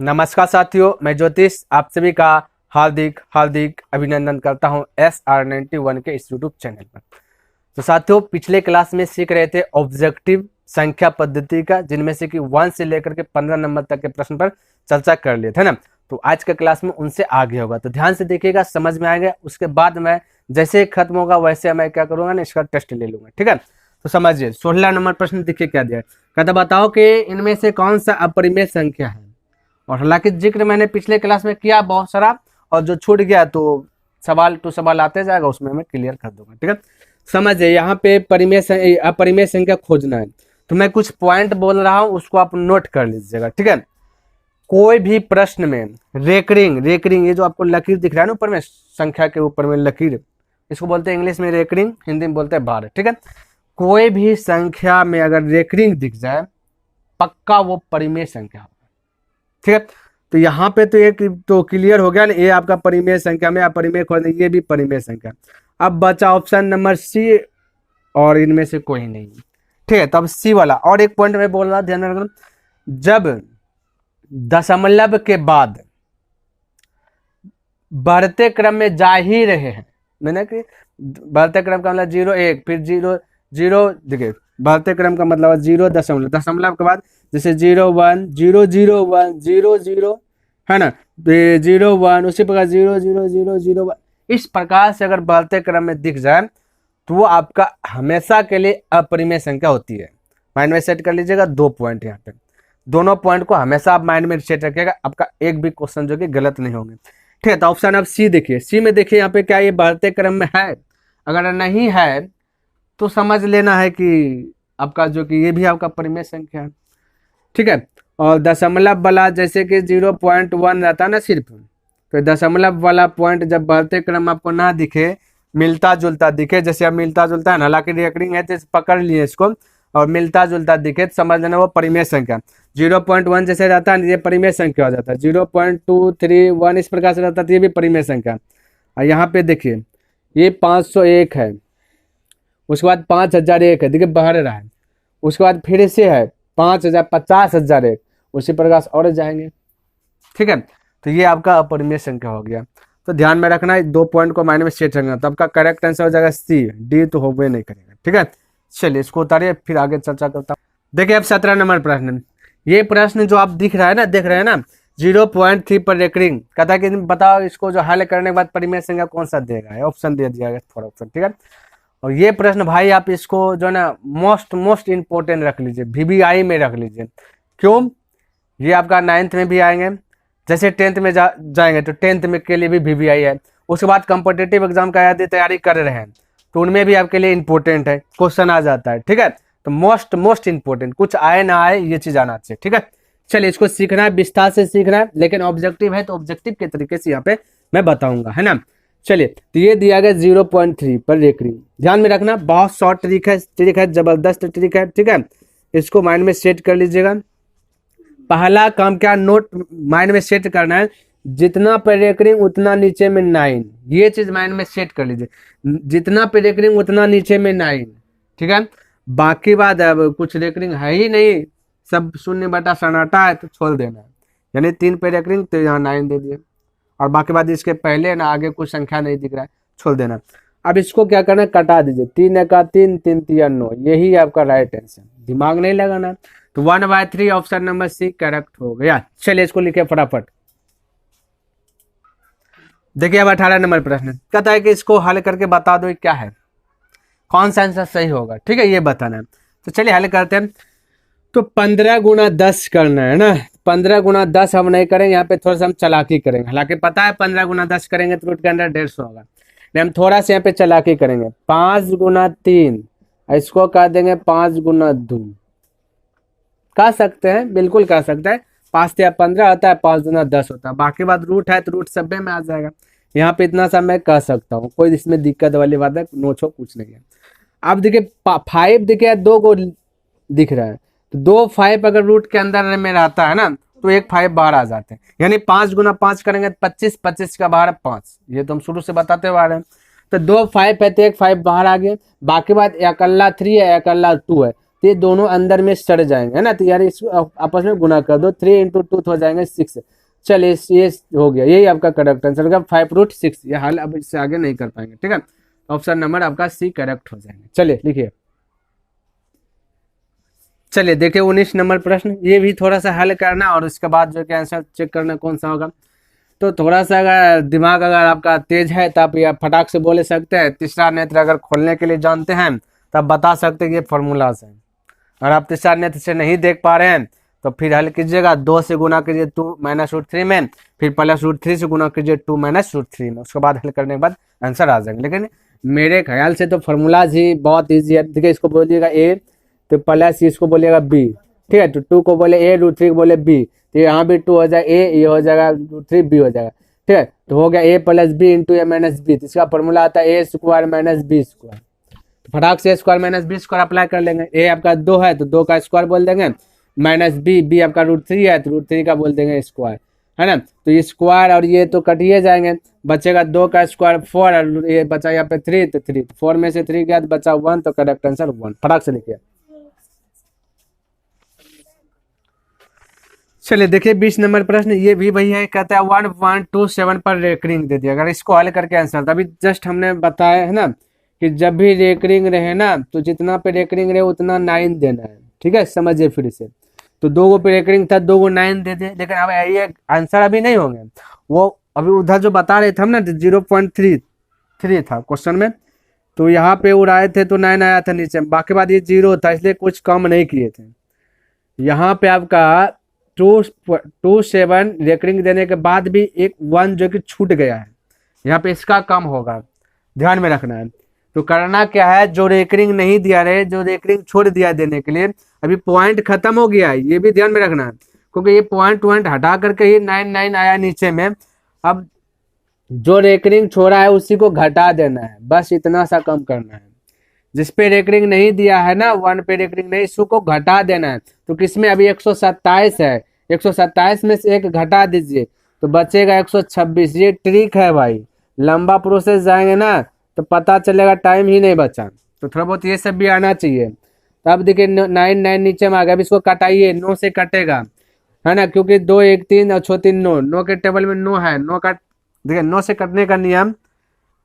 नमस्कार साथियों, मैं ज्योतिष आप सभी का हार्दिक हार्दिक अभिनंदन करता हूं SR91 के इस यूट्यूब चैनल पर। तो साथियों, पिछले क्लास में सीख रहे थे ऑब्जेक्टिव संख्या पद्धति का, जिनमें से कि 1 से लेकर के 15 नंबर तक के प्रश्न पर चर्चा कर लिए थे ना। तो आज के क्लास में उनसे आगे होगा, तो ध्यान से देखिएगा, समझ में आएगा। उसके बाद मैं जैसे खत्म होगा वैसे मैं क्या करूंगा ना, इसका टेस्ट ले लूंगा। ठीक है, तो समझिए 16 नंबर प्रश्न देखिए क्या दिया है। कहता बताओ कि इनमें से कौन सा अपरिमेय संख्या है। और हालांकि जिक्र मैंने पिछले क्लास में किया बहुत सारा, और जो छूट गया तो सवाल टू सवाल आते जाएगा, उसमें मैं क्लियर कर दूंगा। ठीक है, समझिए यहाँ पे अपरिमेय संख्या खोजना है, तो मैं कुछ पॉइंट बोल रहा हूँ, उसको आप नोट कर लीजिएगा। ठीक है, कोई भी प्रश्न में रेकरिंग ये जो आपको लकीर दिख रहा है ना ऊपर में, संख्या के ऊपर में लकीर, इसको बोलते हैं इंग्लिश में रेकरिंग, हिंदी में बोलते हैं बार। ठीक है, कोई भी संख्या में अगर रेकरिंग दिख जाए पक्का वो परिमेय संख्या होगा। ठीक है, तो यहाँ पे तो एक तो क्लियर हो गया ना, ये आपका परिमेय संख्या में अपरिमेय खोजना, ये भी परिमेय संख्या। अब बचा ऑप्शन नंबर सी, और इनमें से कोई नहीं। ठीक है, तो अब सी वाला और एक पॉइंट में बोल रहा, ध्यान रखना, जब दशमलव के बाद बढ़ते क्रम में जा ही रहे हैं, मैंने कि बढ़ते क्रम का मतलब 0 1 फिर 0 0, देखिए बढ़ते क्रम का मतलब 0 दशमलव के बाद जैसे 0 1 0 0 1 0 0 है ना, 0 1, उसी प्रकार 0 0 0 0 1, इस प्रकार से अगर बढ़ते क्रम में दिख जाए तो वो आपका हमेशा के लिए अपरिमेय संख्या होती है। माइंड में सेट कर लीजिएगा, 2 पॉइंट यहाँ पे, दोनों पॉइंट को हमेशा आप माइंड में सेट रखिएगा, आपका एक भी क्वेश्चन जो कि गलत नहीं होंगे। ठीक है, तो ऑप्शन आप सी देखिए, सी में देखिए यहाँ पे क्या ये बढ़ते क्रम में है, अगर नहीं है तो समझ लेना है कि आपका जो कि ये भी आपका परिमेय संख्या है। ठीक है, और दशमलव वाला जैसे कि 0.1 रहता है ना सिर्फ, तो दशमलव वाला पॉइंट जब बढ़ते क्रम आपको ना दिखे, मिलता जुलता दिखे, जैसे अब मिलता जुलता है ना, हालांकि रेकरिंग है तो पकड़ लिए इसको, और मिलता जुलता दिखे तो समझ लेना वो परिमेय संख्या। 0.1 जैसे रहता है ये परिमेय संख्या हो जाता है, 0.2 3 1 इस प्रकार से रहता है तो ये भी परिमेय संख्या। और यहाँ पे देखिए ये 501 है, उसके बाद 5001 है, देखिए बढ़ रहा है, उसके बाद फिर से है 5000 50,001, उसी प्रकार से और जाएंगे। ठीक है, तो ये आपका अपरिमेय संख्या हो गया। तो ध्यान में रखना है, 2 पॉइंट को माइंड में सेट रखना, तो आपका करेक्ट आंसर हो जाएगा सी, डी तो होवे नहीं करेगा। ठीक है, चलिए इसको उतारिए, फिर आगे चर्चा करता हूँ। देखिए अब 17 नंबर प्रश्न, ये प्रश्न जो आप देख रहे हैं ना 0.3 पर रेकरिंग, कहता है कि बताओ इसको जो हल करने के बाद परिमेय संख्या कौन सा देगा, ऑप्शन दे दिया गया थोड़ा ऑप्शन। ठीक है, और ये प्रश्न भाई आप इसको जो है ना मोस्ट इंपॉर्टेंट रख लीजिए, VBI में रख लीजिए। क्यों, ये आपका 9th में भी आएंगे, जैसे 10th में जाएंगे तो 10th में के लिए भी VBI है, उसके बाद कॉम्पिटिटिव एग्जाम का यदि तैयारी कर रहे हैं तो उनमें भी आपके लिए इंपॉर्टेंट है, क्वेश्चन आ जाता है। ठीक है, तो मोस्ट इंपॉर्टेंट, कुछ आए ना आए ये चीज आना चाहिए। ठीक है, चलिए इसको सीखना है, विस्तार से सीखना है, लेकिन ऑब्जेक्टिव है तो ऑब्जेक्टिव के तरीके से यहाँ पे मैं बताऊंगा, है ना। चलिए, तो ये दिया गया 0.3 पर रेकरिंग, ध्यान में रखना, बहुत शॉर्ट ट्रिक है, जबरदस्त ट्रिक है। ठीक है, इसको माइंड में सेट कर लीजिएगा। पहला काम क्या, नोट माइंड में सेट करना है, जितना पे रेकरिंग उतना नीचे में 9, ये चीज माइंड में सेट कर लीजिए, जितना पे रेकरिंग उतना नीचे में 9। ठीक है, बाकी बात अब कुछ रेकरिंग है ही नहीं, सब शून्य बटा सन्नाटा है तो छोड़ देना है, यानी 3 पे रेकरिंग तो यहाँ 9 दे दिए, और बाकी बात इसके पहले ना आगे कुछ संख्या नहीं दिख रहा है, छोड़ देना। अब इसको क्या करना है, कटा दीजिए, 3 का 3 3 3 9, यही आपका राइट आंसर, दिमाग नहीं लगाना। तो 1/3 ऑप्शन नंबर सी करेक्ट हो गया। चलिए इसको लिखे फटाफट। देखिए अब 18 नंबर प्रश्न कहता है कि इसको हल करके बता दो क्या है, कौन सा आंसर सही होगा। ठीक है, ये बताना है, तो चलिए हल करते हैं। तो 15 गुना 10 करना है ना, 15 गुना 10 हम नहीं करेंगे, यहाँ पे थोड़ा सा हम चालाकी करेंगे, हालांकि पता है 15 गुना 10 करेंगे तो रूट के अंदर 150 होगा, लेकिन हम थोड़ा सा यहाँ पे चालाकी करेंगे। 5 गुना 3, इसको कह देंगे 5 गुना 2, कह सकते हैं, बिल्कुल कह सकते हैं। 5 या 15 होता है, 5 गुना 10 होता है, बाकी बात रूट है तो रूट 90 में आ जाएगा। यहाँ पे इतना सा मैं कह सकता हूँ, कोई इसमें दिक्कत वाली बात है, नो छो कुछ नहीं है। अब देखिए 5 देखिए 2 को दिख रहा है, तो 2 5 अगर रूट के अंदर में रहता है ना तो 1 5 बाहर आ जाते हैं, यानी 5 गुना 5 करेंगे तो 25, 25 का बाहर 5, ये तो हम शुरू से बताते हुए आ रहे हैं। तो 2 5 है तो 1 5 बाहर आ गया, बाकी बात अकल्ला 3 है अकल्ला 2 है, तो ये दोनों अंदर में सड़ जाएंगे, है ना। तो यार इसको आपस में गुना कर दो, 3 इंटू 2 हो जाएंगे 6। चलिए ये हो गया, यही आपका करेक्ट आंसर होगा 5√6। ये हाल अब इससे आगे नहीं कर पाएंगे, ठीक है। ऑप्शन नंबर आपका सी करेक्ट हो जाएंगे। चलिए लिखिए। चलिए देखिए 19 नंबर प्रश्न, ये भी थोड़ा सा हल करना और उसके बाद जो कि आंसर चेक करना कौन सा होगा। तो थोड़ा सा अगर दिमाग अगर आपका तेज है तो आप ये फटाक से बोले सकते हैं। तीसरा नेत्र अगर खोलने के लिए जानते हैं तब बता सकते हैं ये फॉर्मूलाज हैं। और आप तीसरा नेत्र से नहीं देख पा रहे हैं तो फिर हल कीजिएगा, 2 से गुना कीजिए 2 माइनस √3 में, फिर प्लस √3 से गुना कीजिए 2 माइनस √3 में, उसके बाद हल करने के बाद आंसर आ जाएंगे। लेकिन मेरे ख्याल से तो फॉर्मूलाज ही बहुत ईजी है। देखिए इसको बोलिएगा ए तो प्लस इसको बोलिएगा बी, ठीक है। तो 2 को बोले ए, √3 को बोले बी, तो यहाँ भी 2 हो जाएगा ए, ये हो जाएगा √3 बी हो जाएगा, ठीक है। तो हो गया A plus B into A minus B. तो इसका फॉर्मूला आता है A square minus B square. तो फटाक से square minus B square apply कर लेंगे। ए आपका 2 है तो 2 का स्क्वायर बोल देंगे, माइनस बी, बी आपका √3 है तो √3 का बोल देंगे स्क्वायर, है ना। तो ये स्क्वायर और ये तो कटिए जाएंगे, बचेगा 2 का स्क्वायर 4 और ये बचा यहाँ पे 3, तो 3 4 में से 3 गया तो बचा 1, तो करेक्ट आंसर 1। फटाक से लिखिए। चलिए देखिए 20 नंबर प्रश्न, ये भी वही है। कहता है 1.27 पर रेकरिंग दे दिया। अगर इसको हल करके आंसर, तभी जस्ट हमने बताया है ना कि जब भी रेकरिंग रहे ना तो जितना पे रेकरिंग रहे उतना 9 देना है, ठीक है। समझिए फिर से, तो 2 गो पे रेकरिंग था, 2 गो 9 दे दिए। लेकिन अब ये आंसर अभी नहीं होंगे, वो अभी उधर जो बता रहे थे हम ना 0.33 था क्वेश्चन में, तो यहाँ पे उड़ाए थे तो 9 आया था नीचे, बाकी बाद ये 0 था, इसलिए कुछ कम नहीं किए थे। यहाँ पे आपका 2.27 रेकरिंग देने के बाद भी एक 1 जो कि छूट गया है, यहाँ पे इसका कम होगा, ध्यान में रखना है। तो करना क्या है, जो रेकरिंग नहीं दिया रहे, जो रेकरिंग छोड़ दिया देने के लिए, अभी पॉइंट खत्म हो गया है, ये भी ध्यान में रखना है, क्योंकि ये पॉइंट हटा करके ही 9 आया नीचे में। अब जो रेकरिंग छोड़ा है उसी को घटा देना है, बस इतना सा कम करना है। जिस पे रेकरिंग नहीं दिया है ना, 1 पे रेकरिंग नहीं, इसको घटा देना है। तो किसमें अभी 127 है, 127 में से 1 घटा दीजिए तो बचेगा 126। ये ट्रिक है भाई, लंबा प्रोसेस जाएंगे ना तो पता चलेगा टाइम ही नहीं बचा। तो थोड़ा बहुत ये सब भी आना चाहिए। तो अब देखिए 9 नीचे में आ गया, अब इसको कटाइए, 9 से कटेगा, है ना, क्योंकि 2 1 3 और 6 3 9, 9 के टेबल में 9 है, 9 का देखिए 9 से कटने का नियम,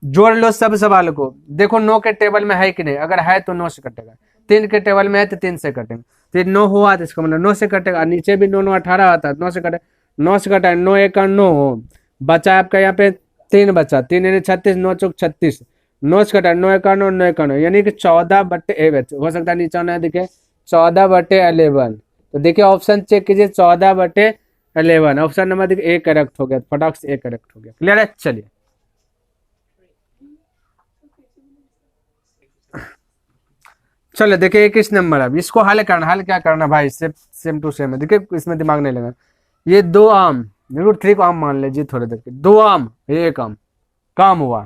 जोड़ लो सब सवाल को, देखो 9 के टेबल में है कि नहीं, अगर है तो 9 से कटेगा, 3 के टेबल में है तो 3 से कटेगा, तो 9 हुआ तो इसका मतलब 9 से कटेगा। नीचे भी 9 9 18 आता है, 9 से कटे, 9 से कटा, 9 1 का 9 बचा आपका यहाँ पे 3 बचा, 3 यानी 36, 9 चौक 36, 9 से कटा, 9 1 का 9, 9 1 का 9, यानी कि 14/11 हो सकता है नीचे ना देखिए 14/11। तो देखिए ऑप्शन चेक कीजिए, 14/11, ऑप्शन नंबर देखिए ए करेक्ट हो गया, फटाक से ए करेक्ट हो गया। क्लियर है। चलिए चलो देखिए 21 नंबर, अब इसको हल करना, हल क्या करना भाई, सेम टू सेम है। देखिए इसमें दिमाग नहीं लगा, ये 2 आम, √3 को आम मान लीजिए थोड़ी देर के, 2 आम 1 आम, काम हुआ,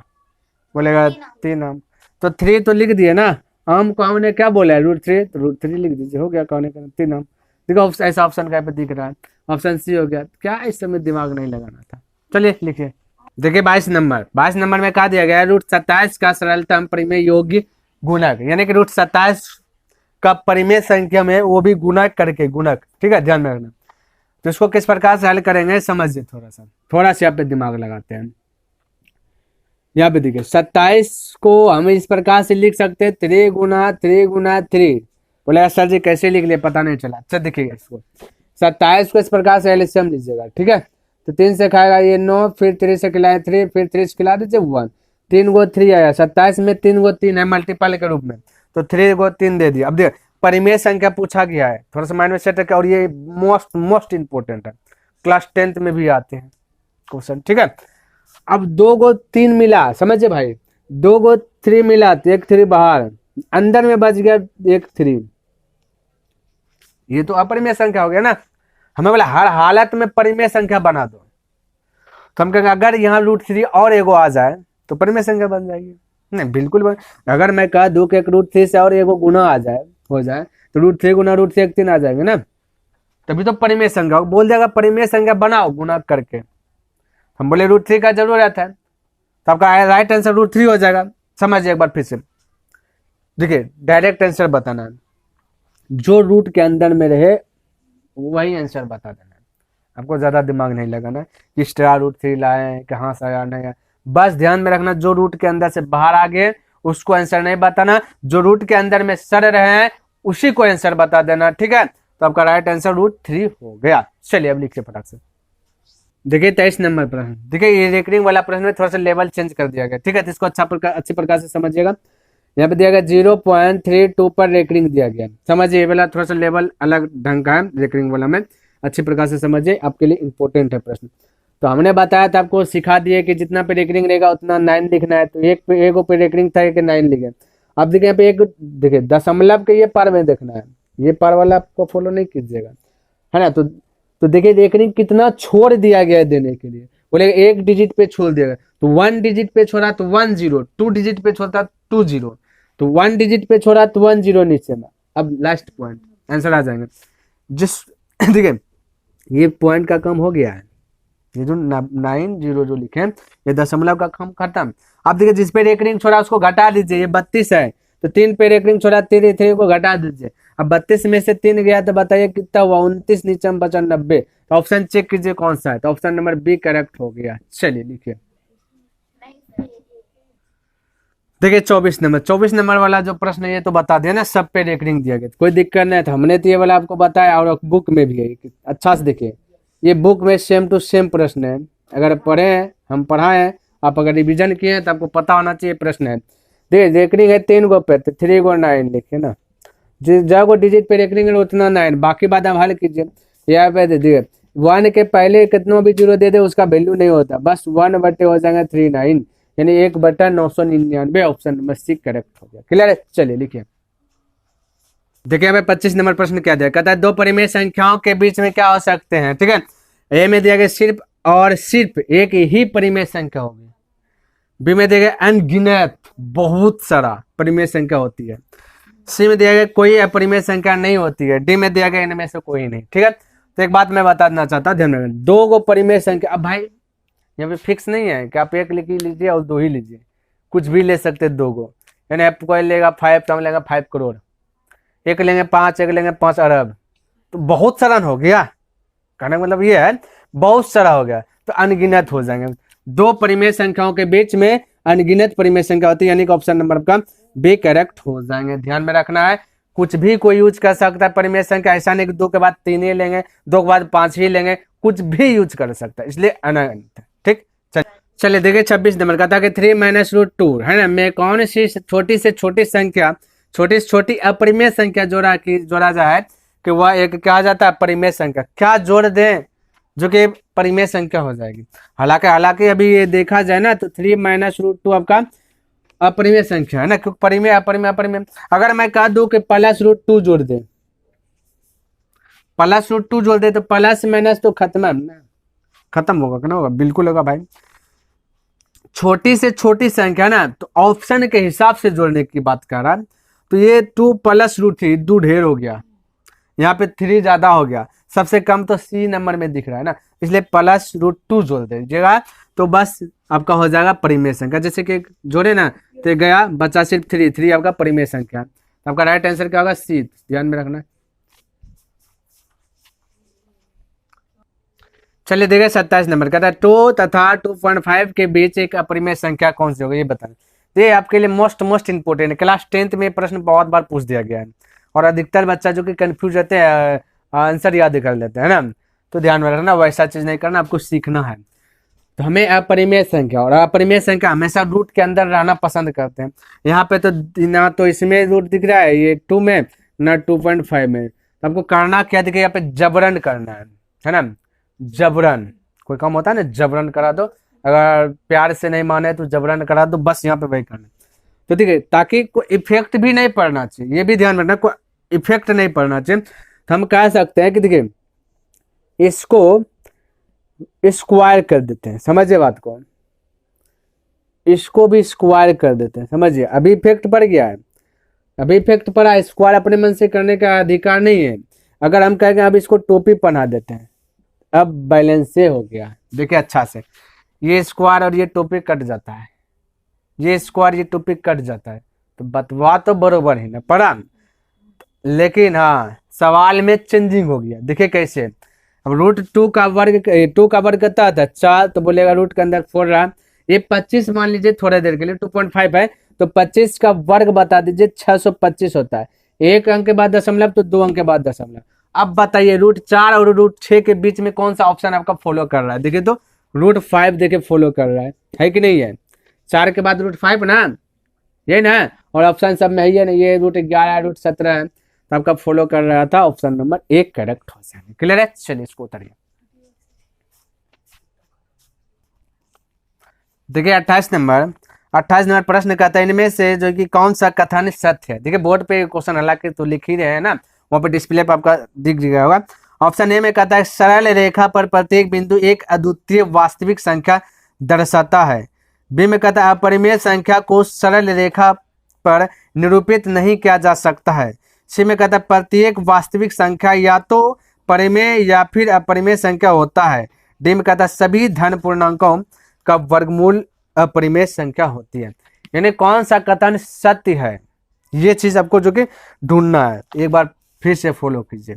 बोलेगा 3 आम, तो 3 तो लिख दिए ना, आम को हमने क्या बोला है √3, तो √3 लिख दीजिए, हो गया कौन है 3 आम। देखो ऐसा ऑप्शन क्या पे दिख रहा है, ऑप्शन सी हो गया। क्या इस समय दिमाग नहीं लगाना था। चलिए लिखिए। देखिए 22 नंबर में कहा दिया गया है, √27 का सरलतम परिमेय योग्य गुणक, यानी कि √27 का परिमेय संख्या में वो भी गुणक करके, गुणक, ठीक है, ध्यान में रखना। तो इसको किस प्रकार से हल करेंगे समझिए, थोड़ा सा यहाँ पे दिमाग लगाते हैं। यहाँ पे देखिए 27 को हम इस प्रकार से लिख सकते हैं 3 गुना 3 गुना 3। बोले सर जी कैसे लिख लिए, पता नहीं चला। अच्छा देखिएगा इसको, 27 को इस प्रकार से एलसीएम लीजिएगा, ठीक है। तो 3 से खाएगा ये 9, फिर 3 से खिलाए 3, फिर 3 से खिला दीजिए 1, 3 गो 3 आया, 27 में 3 गो 3 है मल्टीपल के रूप में, तो 3 गो 3 दे दिया। अब देखिए परिमेय संख्या पूछा गया है, थोड़ा सा माइंड में सेट रखिए, और ये मोस्ट इंपोर्टेंट है, क्लास 10th में भी आते हैं क्वेश्चन, ठीक है। अब 2 गो 3 मिला, समझिए भाई, 2 गो 3 मिला तो 1 3 बाहर, अंदर में बच गया 1 3, ये तो अपरिमेय संख्या हो गया ना। हमें बोला हर हालत में परिमेय संख्या बना दो, तो हम कहेंगे अगर यहाँ √3 और एगो आ जाए तो परिमेय संख्या बन जाएगी। नहीं बिल्कुल अगर मैं कह दूं कि √3 से और एगो गुना आ जाए, हो जाए, तो √3 गुना √3 1 3 आ जाएंगे ना, तभी तो परिमेय संख्या बोल देगा, परिमेय संख्या बनाओ गुना करके। हम बोले √3 का जरूरत है, तो आपका राइट आंसर √3 हो जाएगा। समझिए एक बार फिर से, देखिए डायरेक्ट आंसर बताना है। जो रूट के अंदर में रहे वही आंसर बता देना। आपको ज्यादा दिमाग नहीं लगाना कि स्टार रूट 3 लाए कहाँ से आना है, बस ध्यान में रखना जो रूट के अंदर से बाहर आ गए उसको आंसर नहीं बताना, जो रूट के अंदर में सर रहे हैं उसी को आंसर बता देना। ठीक है, तो आपका राइट आंसर रूट 3 हो गया। चलिए अब लिखिए फटाक से। देखिए 23 नंबर प्रश्न, देखिए ये रेकरिंग वाला प्रश्न में थोड़ा सा लेवल चेंज कर दिया गया। ठीक है, तो इसको अच्छी प्रकार से समझिएगा। यहाँ पे दिया गया 0.32 पर रेकरिंग दिया गया। समझिए ये वाला थोड़ा सा लेवल अलग ढंग का है रेकरिंग वाला में, अच्छी प्रकार से समझिए, आपके लिए इंपॉर्टेंट है प्रश्न। तो हमने बताया था आपको, सिखा दिए कि जितना पे रेकरिंग रहेगा उतना 9 लिखना है। तो एक पे रेकरिंग था कि 9 लिखे। अब देखिए यहाँ पे एक देखिए दशमलव के ये पर में देखना है, ये पर वाला आपको फॉलो नहीं कीजिएगा, है ना। तो देखिए रेकरिंग कितना छोड़ दिया गया है देने के लिए, बोले एक डिजिट पे छोड़ दिया गया। तो 1 डिजिट पे छोड़ा तो 1 0, 2 डिजिट पे छोड़ा 2 0, तो 1 डिजिट पे छोड़ा तो 1 0 नीचे में। अब लास्ट पॉइंट आंसर आ जाएंगे जिस देखिए ये पॉइंट का कम हो गया है, ये जो 9 0 जो लिखे ये दशमलव का कम खत्म। अब देखिए जिस पे रेकरिंग छोड़ा उसको घटा दीजिए, ये 32 है तो 3 पे रेकरिंग छोड़ा 3 को घटा दीजिए। अब 32 में से 3 गया तो बताइए कितना हुआ, 29, नीचे में बचा 90। तो ऑप्शन चेक कीजिए कौन सा है, तो ऑप्शन नंबर बी करेक्ट हो गया। चलिए लिखिए। देखिए 24 नंबर वाला जो प्रश्न है ये तो बता दिया ना, सब पे रेकरिंग दिया गया, कोई दिक्कत नहीं था। हमने तो ये वाला आपको बताया और बुक में भी है, अच्छा से देखिए ये बुक में सेम टू सेम प्रश्न है। अगर पढ़े हैं, हम पढ़ाए हैं, आप अगर रिवीजन किए हैं तो आपको पता होना चाहिए प्रश्न है। देखिए रेकरिंग है 3 गो पे, तो 3 गो 9 लिखे ना, जो डिजिट पे रेकरिंग है उतना 9, बाकी बात आप हल कीजिए। यहाँ पे देखिए 1 के पहले कितना भी 0 दे दे उसका वैल्यू नहीं होता, बस 1 बटे हो जाएगा 39, यानी 1/999। ऑप्शन नंबर सी करेक्ट हो गया। क्लियर है, चलिए लिखिए। देखिए हमें 25 नंबर प्रश्न क्या दिया, कहता है दो परिमेय संख्याओं के बीच में क्या हो सकते हैं। ठीक है, ए में दिया गया सिर्फ और सिर्फ एक ही परिमेय संख्या होगी, बी में दिया गया अनगिनत बहुत सारा परिमेय संख्या होती है, सी में दिया गया कोई अपरिमेय संख्या नहीं होती है, डी में दिया गया इनमें से कोई नहीं। ठीक है, तो एक बात मैं बताना चाहता हूँ, ध्यान रखना, 2 गो परिमेय संख्या। अब भाई यहाँ पे फिक्स नहीं है कि आप 1 लिख लीजिए और 2 ही लीजिए, कुछ भी ले सकते 2 गो, यानी आप कोई लेगा 5 तो हम लेगा 5 करोड़, एक लेंगे 5, एक लेंगे 5 अरब, तो बहुत सारा हो गया। कहने का मतलब ये है बहुत सारा हो गया, तो अनगिनत हो जाएंगे। 2 परिमेय संख्याओं के बीच में अनगिनत परिमेय संख्या होती है, यानी कि ऑप्शन नंबर का बी करेक्ट हो जाएंगे। ध्यान में रखना है, कुछ भी कोई यूज कर सकता है परिमेय संख्या, ऐसा नहीं कि 2 के बाद 3 ही लेंगे, 2 के बाद 5 ही लेंगे, कुछ भी यूज कर सकता है, इसलिए अनगिनत। ठीक, चलिए देखिए 26 नंबर का था कि 3 - √2 है ना, मैं कौन सी छोटी से छोटी संख्या, छोटी से छोटी अपरिमेय संख्या जोड़ा जाए कि वह एक क्या जाता है परिमेय संख्या, क्या जोड़ दें जो कि परिमेय संख्या हो जाएगी। हालांकि अभी ये देखा जाए ना तो 3 - √2 आपका अपरिमेय संख्या है ना, क्योंकि परिमेय अपरिमेय। अगर मैं कह दूं कि +√2 जोड़ दे, +√2 जोड़ दे तो प्लस माइनस तो खत्म है ना, खत्म होगा कि ना होगा, बिल्कुल होगा भाई। छोटी से छोटी संख्या ना, तो ऑप्शन के हिसाब से जोड़ने की बात कर रहा है, तो ये 2 + √3 2 ढेर हो गया, यहाँ पे 3 ज्यादा हो गया, सबसे कम तो सी नंबर में दिख रहा है ना, इसलिए +√2 जोड़ दीजिएगा तो बस आपका हो जाएगा परिमेय संख्या। जैसे कि जोड़े ना तो गया बचा सिर्फ 3 आपका परिमेय संख्या, तो आपका राइट आंसर क्या होगा सी, ध्यान में रखना। चलिए देखिए 27 नंबर कहता है 2 तथा 2.5 के बीच एक अपरिमेय संख्या कौन सी होगी, ये बताना। ये आपके लिए मोस्ट इंपोर्टेंट है, क्लास 10th में प्रश्न बहुत बार पूछ दिया गया है, और अधिकतर बच्चा जो कि कंफ्यूज रहते हैं आंसर याद कर लेते हैं ना, तो ध्यान में रखना, वैसा चीज नहीं करना, आपको सीखना है। तो हमें अपरिमेय संख्या, और अपरिमेय संख्या हमेशा रूट के अंदर रहना पसंद करते हैं। यहाँ पे तो ना तो इसमें रूट दिख रहा है ये 2 में, ना 2.5 में, तो आपको करना क्या देखिए यहाँ पे जबरन करना है ना, जबरन, कोई काम होता है ना जबरन करा दो, अगर प्यार से नहीं माने तो जबरन करा दो, बस यहाँ पे वही करना। तो ठीक है, ताकि कोई इफेक्ट भी नहीं पड़ना चाहिए, ये भी ध्यान रखना, कोई इफेक्ट नहीं पड़ना चाहिए। तो हम कह सकते हैं कि देखिए इसको स्क्वायर कर देते हैं, समझिए बात को, इसको भी स्क्वायर कर देते हैं, समझिए। अभी इफेक्ट पड़ गया है, अभी इफेक्ट पड़ा, स्क्वायर अपने मन से करने का अधिकार नहीं है। अगर हम कहेंगे अब इसको टोपी पहना देते हैं, अब बैलेंस से हो गया, देखिए अच्छा से, ये स्क्वायर और ये टोपी कट जाता है, ये स्क्वायर ये टोपी कट जाता है, तो बतवा तो बरोबर है ना पड़ा। लेकिन हाँ सवाल में चेंजिंग हो गया, देखिए कैसे। अब रूट 2 का वर्ग, 2 का वर्ग कितना था 4, तो बोलेगा रूट के अंदर 4 रहा। ये 25 मान लीजिए थोड़ा देर के लिए 2.5 है, तो 25 का वर्ग बता दीजिए 625 होता है। एक अंक के बाद दशमलव तो 2 अंक के बाद दशमलव। अब बताइए रूट 4 और रूट 6 के बीच में कौन सा ऑप्शन आपका फॉलो कर रहा है? देखिए तो रूट 5 देखिए फॉलो कर रहा है कि नहीं है? 4 के बाद रूट 5 ना, ये ना, और ऑप्शन सब में है ना, ये रूट 11 रूट 17 है, तो आपका फॉलो कर रहा था ऑप्शन नंबर 1 करेक्ट हो जाएगा। क्लियर है? चलिए इसको उतारिए। देखिए 28 नंबर प्रश्न कहता है इनमें से जो कि कौन सा कथन सत्य है? देखिए बोर्ड पे क्वेश्चन हालांकि तो लिख ही रहे हैं ना, वहां पे डिस्प्ले पे आपका दिख गया होगा। ऑप्शन ए में कहता है सरल रेखा पर प्रत्येक बिंदु एक अद्वितीय वास्तविक संख्या दर्शाता है। बी में कहता है अपरिमेय संख्या को सरल रेखा पर निरूपित नहीं किया जा सकता है। सी में कहता है प्रत्येक वास्तविक संख्या या तो परिमेय या फिर अपरिमेय संख्या होता है। डी में कहता है सभी धन पूर्णांकों का वर्गमूल अपरिमेय संख्या होती है। यानी कौन सा कथन सत्य है, ये चीज आपको जो कि ढूंढना है। एक बार फिर से फॉलो कीजिए।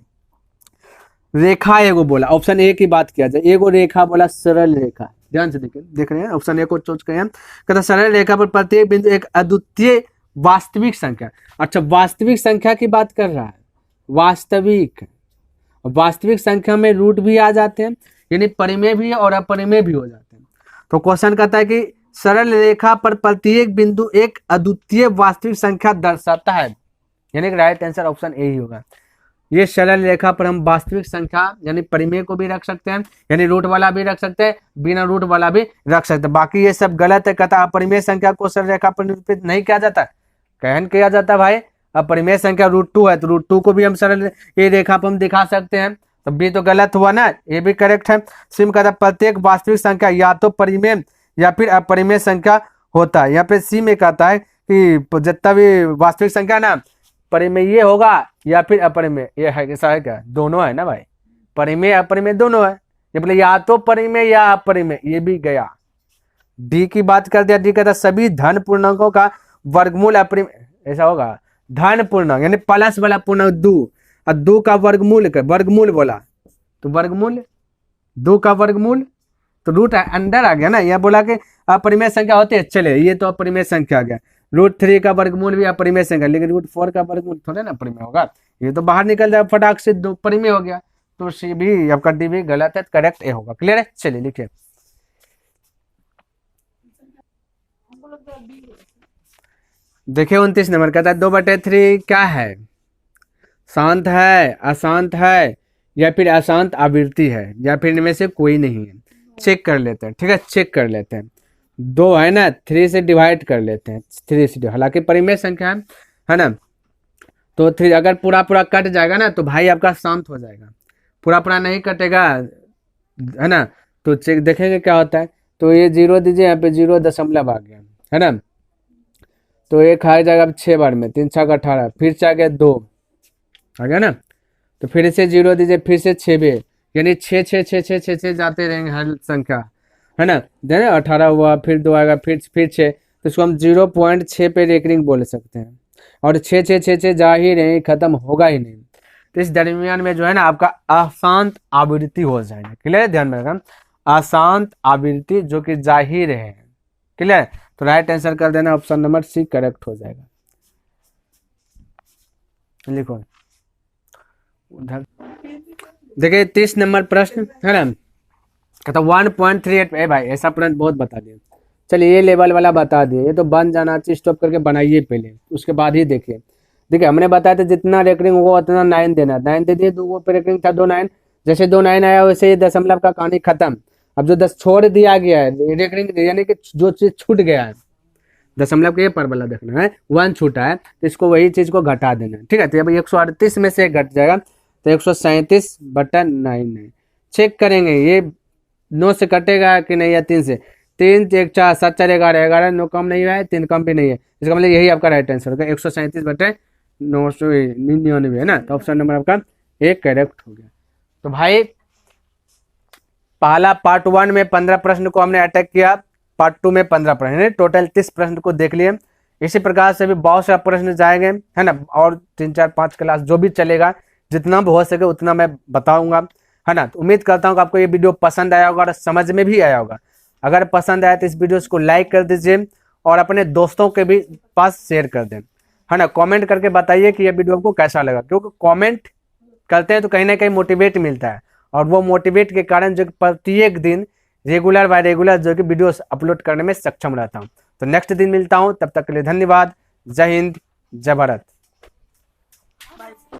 रेखा एगो बोला, ऑप्शन ए की बात किया जाए, एगो रेखा बोला सरल रेखा, ध्यान से देखिए, देख रहे हैं ऑप्शन ए को चूज करें हम। कहता सरल रेखा पर प्रत्येक बिंदु एक अद्वितीय वास्तविक संख्या। अच्छा वास्तविक संख्या की बात कर रहा है, वास्तविक संख्या में रूट भी आ जाते हैं, यानी परिमेय भी और अपरिमेय भी हो जाते हैं। तो क्वेश्चन कहता है कि सरल रेखा पर प्रत्येक बिंदु एक अद्वितीय वास्तविक संख्या दर्शाता है, यानी राइट आंसर ऑप्शन ए ही होगा। ये सरल रेखा पर हम वास्तविक संख्या यानी परिमेय को भी रख सकते हैं, यानी रूट वाला भी रख सकते हैं, बिना रूट वाला भी रख सकते हैं। बाकी ये सब गलत है। कहता अपरिमेय संख्या को सरल रेखा पर निरूपित नहीं किया जाता, कहन किया जाता है भाई। अपरिमेय संख्या रूट 2 है, तो रूट 2 को भी हम सरल ये रेखा पर हम दिखा सकते हैं, तो बी तो गलत हुआ ना, ये भी करेक्ट है। सिम कहता प्रत्येक वास्तविक संख्या या तो परिमेय या फिर अपरिमेय संख्या होता है। यहाँ पे सी में कहता है कि जितना भी वास्तविक संख्या ना परिमेय ये होगा या फिर अपरिमेय, ये है ऐसा है क्या? दोनों है ना भाई, परिमेय अपरिमेय दोनों है। ये बोले या तो परिमेय या अपरिमेय, ये भी गया। डी की बात कर दिया, डी कहता सभी धन पूर्णांकों का वर्गमूल अपरिमेय, ऐसा होगा धन पूर्णांक यानी प्लस वाला पूर्णांक 2 और 2 का वर्गमूल बोला, तो वर्गमूल 2 का वर्गमूल, तो रूट अंदर आ गया ना। यह बोला कि अपरिमेय संख्या होती है, चले ये तो अपरिमेय संख्या आ गया। रूट 3 का वर्गमूल भी अपरिमेय संख्या, लेकिन रूट 4 का वर्गमूल थोड़ा ना परिमेय होगा, ये तो बाहर निकल जाए फटाक से, 2 परिमेय हो गया। तो सी भी आपका डी भी गलत है, करेक्ट ए होगा। क्लियर है? चलिए लिखिए। देखिए 29 नंबर कहता है 2/3 क्या है? शांत है, अशांत है, या फिर अशांत आवृत्ति है, या फिर इनमें से कोई नहीं है। चेक कर लेते हैं, ठीक है, चेक कर लेते हैं। 2 है ना, 3 से डिवाइड कर लेते हैं, 3 से, हालांकि परिमेय संख्या है ना, तो 3 अगर पूरा पूरा कट जाएगा ना तो भाई आपका शांत हो जाएगा, पूरा पूरा नहीं कटेगा है ना, तो चेक देखेंगे क्या होता है। तो ये 0 दीजिए, यहाँ पे 0 दशमलव आ गया है ना, तो 1 आ जाएगा 6 बार में, 3 6 18, फिर से आ गया 2 आ गया ना, तो फिर से 0 दीजिए, फिर से 6 भी, यानी 6 6 6 6 6 6 जाते रहेंगे हर संख्या, है ना। देना 18 हुआ, फिर 2 आएगा, फिर 6, तो इसको हम 0.6 पे रेकरिंग बोल सकते हैं। और 6 6 6 6 जा ही नहीं, खत्म होगा ही नहीं, तो इस दरमियान में जो है ना आपका अशांत आवृत्ति हो जाएगा। क्लियर है? ध्यान में रखना, अशांत आवृत्ति जो कि जा ही रहे हैं। क्लियर? तो राइट आंसर कर देना ऑप्शन नंबर सी करेक्ट हो जाएगा। लिखो उधर देखिए 30 नंबर प्रश्न है ना, कहता 1.38 भाई, ऐसा प्रश्न बहुत बता दिए। चलिए ये लेवल वाला बता दिए, ये तो बन जाना चाहिए, स्टॉप करके बनाइए पहले, उसके बाद ही देखिए। देखिए हमने बताया था जितना रेकरिंग होगा उतना 9 देना, 9 दे दिए, 2 पे रेकरिंग था 2 9, जैसे 2 9 आया वैसे ही दशमलव का कहानी खत्म। अब जो 10 छोड़ दिया गया है रेकरिंग, यानी कि जो चीज छूट गया है, दशमलव के पर वाला देखना है, 1 छूटा है तो इसको वही चीज को घटा देना है, ठीक है। तो अब 138 में से घट जाएगा तो 137/9 है। चेक करेंगे ये 9 से कटेगा कि नहीं, या 3 से, 3 1 4 7 4 11 11, 9 कम नहीं हुआ है, 3 कम भी नहीं है, इसका मतलब यही आपका राइट आंसर होगा 137/999 है ना। तो ऑप्शन नंबर आपका 1 करेक्ट हो गया। तो भाई पहला पार्ट 1 में 15 प्रश्न को हमने अटैक किया, पार्ट 2 में 15 प्रश्न, टोटल 30 प्रश्न को देख लिए। इसी प्रकार से भी बहुत सारे प्रश्न जाएंगे, है ना, और 3 4 5 क्लास जो भी चलेगा, जितना भी हो सके उतना मैं बताऊंगा, है ना। तो उम्मीद करता हूँ कि आपको ये वीडियो पसंद आया होगा और समझ में भी आया होगा। अगर पसंद आया तो इस वीडियो को लाइक कर दीजिए और अपने दोस्तों के भी पास शेयर कर दें, है ना। कमेंट करके बताइए कि ये वीडियो आपको कैसा लगा, क्योंकि कमेंट करते हैं तो कहीं ना कहीं मोटिवेट मिलता है, और वो मोटिवेट के कारण जो प्रत्येक दिन रेगुलर बाय रेगुलर जो कि वीडियोस अपलोड करने में सक्षम रहता हूँ। तो नेक्स्ट दिन मिलता हूँ, तब तक के लिए धन्यवाद। जय हिंद, जय भारत।